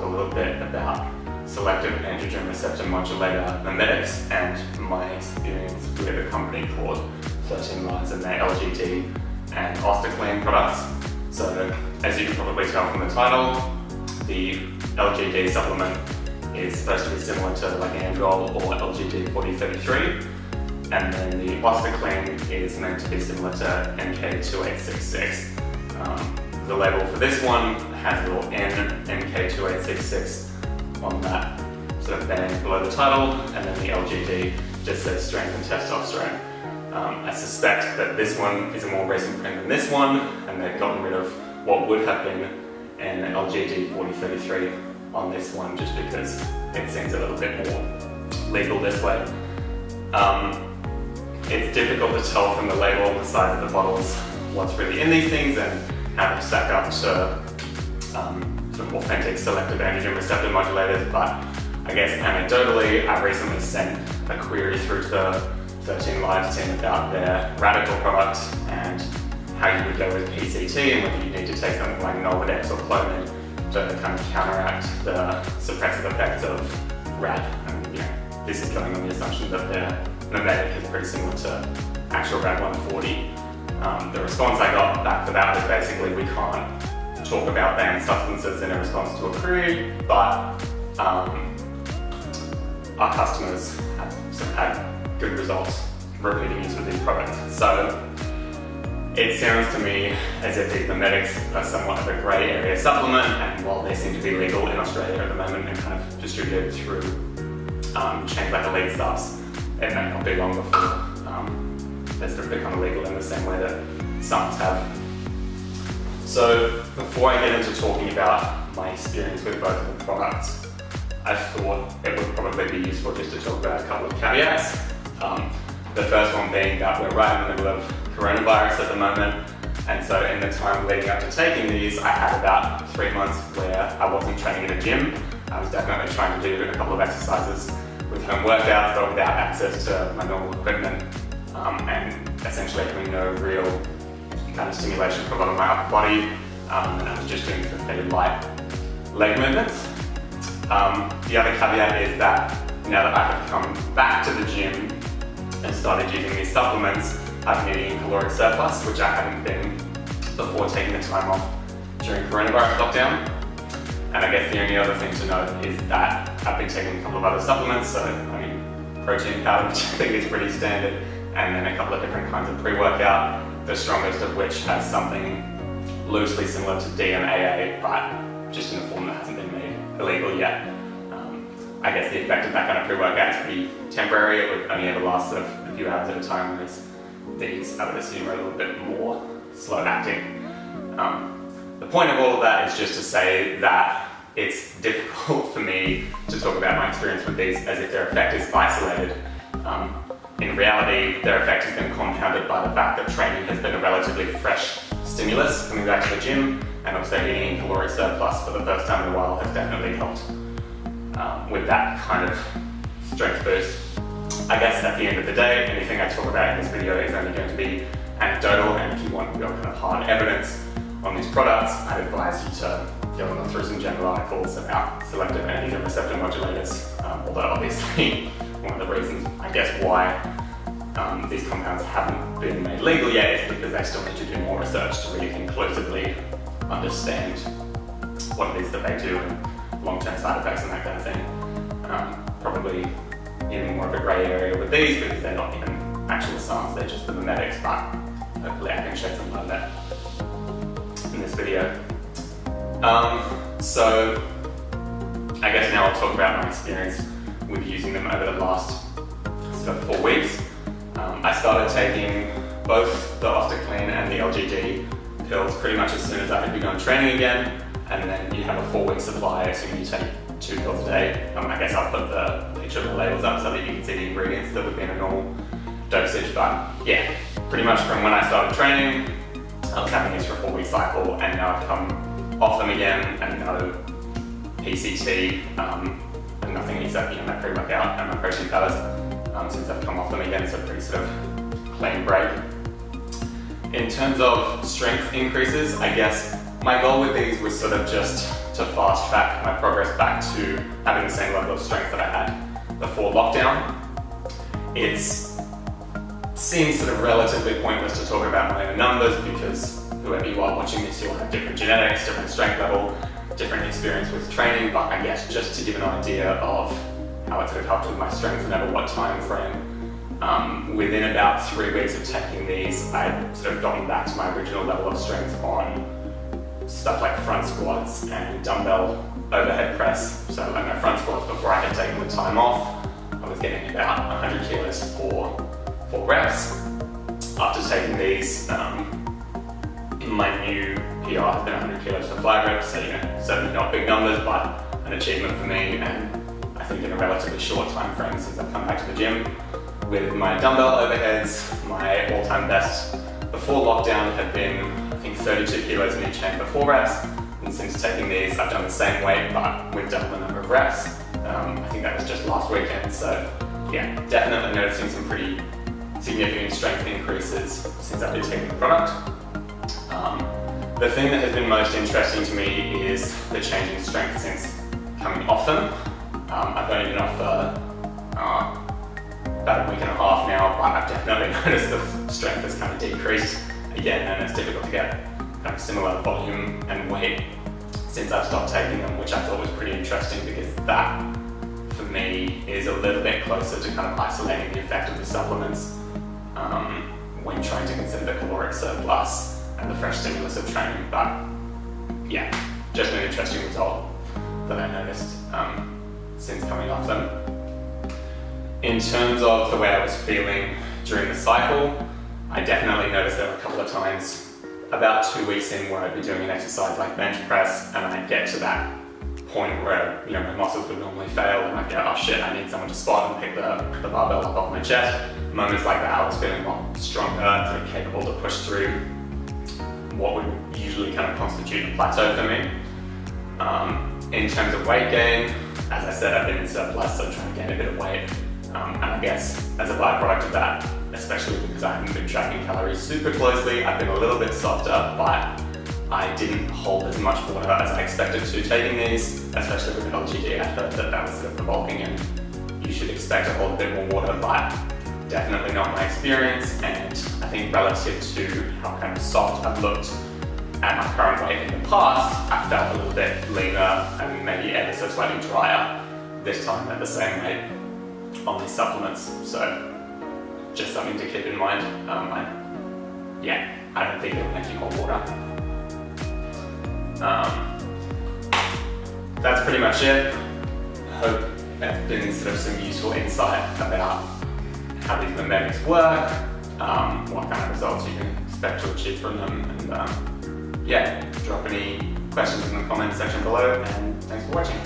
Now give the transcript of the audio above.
a little bit about selective androgen receptor modulator mimetics and my experience with a company called 13 Lives and their LGD and Ostaclean products. So as you can probably tell from the title, the LGD supplement is supposed to be similar to like Androl or LGD 4033, and then the Ostaclean is meant to be similar to MK2866. The label for this one has a little N, MK2866 on that sort of band below the title, and then the LGD just says strength and testosterone. I suspect that this one is a more recent print than this one, and they've gotten rid of what would have been an LGD 4033 on this one just because it seems a little bit more legal this way. It's difficult to tell from the label and the size of the bottles what's really in these things and how to stack up to sort of authentic selective androgen receptor modulators, but I guess anecdotally, I recently sent a query through to the 13 Lives team about their radical product and how you would go with PCT and whether you need to take something like Nolvadex or Clomid to kind of counteract the suppressive effects of RAD. And this is going on the assumption that their mimetic is pretty similar to actual RAD 140. The response I got back for that was basically we can't talk about banned substances in a response to a query, but our customers have sort of had good results repeating use with these products. So it sounds to me as if these mimetics are somewhat of a grey area supplement, and while they seem to be legal in Australia at the moment and kind of distributed through chains like Elite Stuffs, it may not be long before they sort of become illegal in the same way that some have. So before I get into talking about my experience with both of the products, I thought it would probably be useful just to talk about a couple of caveats. The first one being that we're right in the middle of coronavirus at the moment, and so in the time leading up to taking these, I had about 3 months where I wasn't training in a gym. I was definitely trying to do a couple of exercises with home workouts, but without access to my normal equipment, and essentially having no real kind of stimulation from a lot of my upper body, and I was just doing some fairly light leg movements. The other caveat is that now that I have come back to the gym and started using these supplements, I've been eating a caloric surplus, which I hadn't been before taking the time off during coronavirus lockdown. And I guess the only other thing to note is that I've been taking a couple of other supplements, so protein powder, which I think is pretty standard, and then a couple of different kinds of pre-workout, the strongest of which has something loosely similar to DMAA, but just in a form that hasn't been made illegal yet. I guess the effect of that kind of pre-workout is pretty temporary. It would only ever last sort of a few hours at a time, whereas these, I would assume, are a little bit more slow acting. The point of all of that is just to say that it's difficult for me to talk about my experience with these as if their effect is isolated. In reality, their effect has been compounded by the fact that training has been a relatively fresh stimulus coming back to the gym, and also eating caloric surplus for the first time in a while has definitely helped with that kind of strength boost. I guess at the end of the day, anything I talk about in this video is only going to be anecdotal, and if you want real kind of hard evidence on these products, I'd advise you to go and look through some general articles about selective androgen receptor modulators, although obviously one of the reasons, I guess, why these compounds haven't been made legal yet is because they still need to do more research to really conclusively understand what it is that they do and long-term side effects and that kind of thing. Probably even more of a grey area with these because they're not even actual SARMs, they're just the mimetics, but hopefully I can shed some light on that in this video. So I guess now I'll talk about my experience with using them over the last sort of 4 weeks. I started taking both the Ostaclean and the LGD pills pretty much as soon as I had begun training again, and then you have a 4-week supply assuming you take 2 pills a day. I guess I'll put the picture of the labels up so that you can see the ingredients that would be in a normal dosage, but yeah, pretty much from when I started training, I was having these for a 4-week cycle, and now I've come off them again and no PCT, and nothing except my pre-workout and my protein powders since I've come off them again, so pretty sort of clean break. In terms of strength increases, I guess my goal with these was sort of just to fast track my progress back to having the same level of strength that I had before lockdown. It seems sort of relatively pointless to talk about my own numbers because whoever you are watching this, you'll have different genetics, different strength level, different experience with training, but I guess just to give an idea of how it sort of helped with my strength and over what time frame. Within about 3 weeks of taking these, I'd sort of gotten back to my original level of strength on stuff like front squats and dumbbell overhead press. So like my front squats, before I had taken the time off, I was getting about 100 kilos for 4 reps. After taking these, my new PR has been 100 kilos for 5 reps, so certainly not big numbers, but an achievement for me, and I think in a relatively short time frame since I've come back to the gym. With my dumbbell overheads, my all-time best before lockdown had been, I think, 32 kilos in each hand for 4 reps, and since taking these, I've done the same weight, but with double the number of reps. I think that was just last weekend, so yeah, definitely noticing some pretty significant strength increases since I've been taking the product. The thing that has been most interesting to me is the change in strength since coming off them. I've only been off for about a week and a half now, but I've definitely noticed the strength has kind of decreased again, and it's difficult to get kind of similar volume and weight since I've stopped taking them, which I thought was pretty interesting because that, for me, is a little bit closer to kind of isolating the effect of the supplements when trying to consider the caloric surplus and the fresh stimulus of training. But yeah, just an interesting result that I noticed since coming off them. In terms of the way I was feeling during the cycle, I definitely noticed there were a couple of times about 2 weeks in where I'd be doing an exercise like bench press and I'd get to that point where my muscles would normally fail and I'd go, oh shit, I need someone to spot and pick the barbell up off my chest. Moments like that, I was feeling a lot stronger, sort of capable to push through what would usually kind of constitute a plateau for me. In terms of weight gain, as I said, I've been in surplus, so I'm trying to gain a bit of weight. And I guess as a byproduct of that, especially because I haven't been tracking calories super closely, I've been a little bit softer, but I didn't hold as much water as I expected to taking these, especially with LGD. I heard that was sort of the bulking and you should expect to hold a bit more water, but definitely not my experience. And I think relative to how kind of soft I've looked at my current weight in the past, I felt a little bit leaner and maybe ever so slightly drier this time at the same weight on these supplements. So just something to keep in mind. I don't think it'll make you hold water. That's pretty much it. Hope that's been sort of some useful insight about how these mimetics work, what kind of results you can expect to achieve from them, and drop any questions in the comments section below, and thanks for watching.